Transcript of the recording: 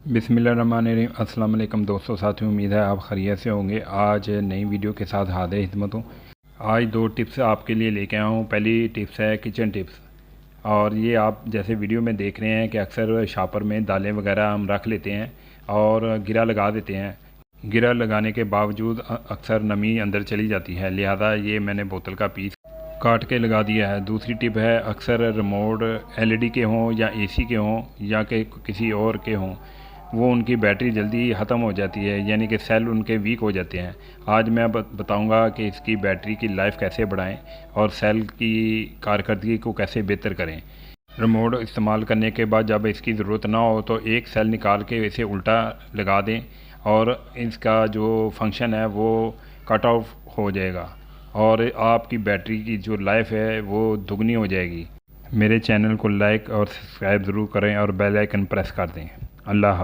बिस्मिल्लाहिर्रहमानिर्रहीम। अस्सलाम वालेकुम दोस्तों, साथियों, उम्मीद है आप खैरियत से होंगे। आज नई वीडियो के साथ हाजिर खिदमत हूँ। आज दो टिप्स आपके लिए लेके आया हूँ। पहली टिप्स है किचन टिप्स, और ये आप जैसे वीडियो में देख रहे हैं कि अक्सर शॉपर में दालें वगैरह हम रख लेते हैं और गिरा लगा देते हैं। गिरा लगाने के बावजूद अक्सर नमी अंदर चली जाती है, लिहाजा ये मैंने बोतल का पीस काट के लगा दिया है। दूसरी टिप है, अक्सर रिमोट एलईडी के हों या एसी के हों या कि किसी और के हों, वो उनकी बैटरी जल्दी ख़त्म हो जाती है, यानी कि सेल उनके वीक हो जाते हैं। आज मैं बताऊंगा कि इसकी बैटरी की लाइफ कैसे बढ़ाएं और सेल की कारकर्दगी को कैसे बेहतर करें। रिमोट इस्तेमाल करने के बाद जब इसकी ज़रूरत ना हो तो एक सेल निकाल के इसे उल्टा लगा दें और इसका जो फंक्शन है वो कट ऑफ हो जाएगा और आपकी बैटरी की जो लाइफ है वो दुगनी हो जाएगी। मेरे चैनल को लाइक और सब्सक्राइब ज़रूर करें और बेल आइकन प्रेस कर दें। अल्लाह हाफ़िज़।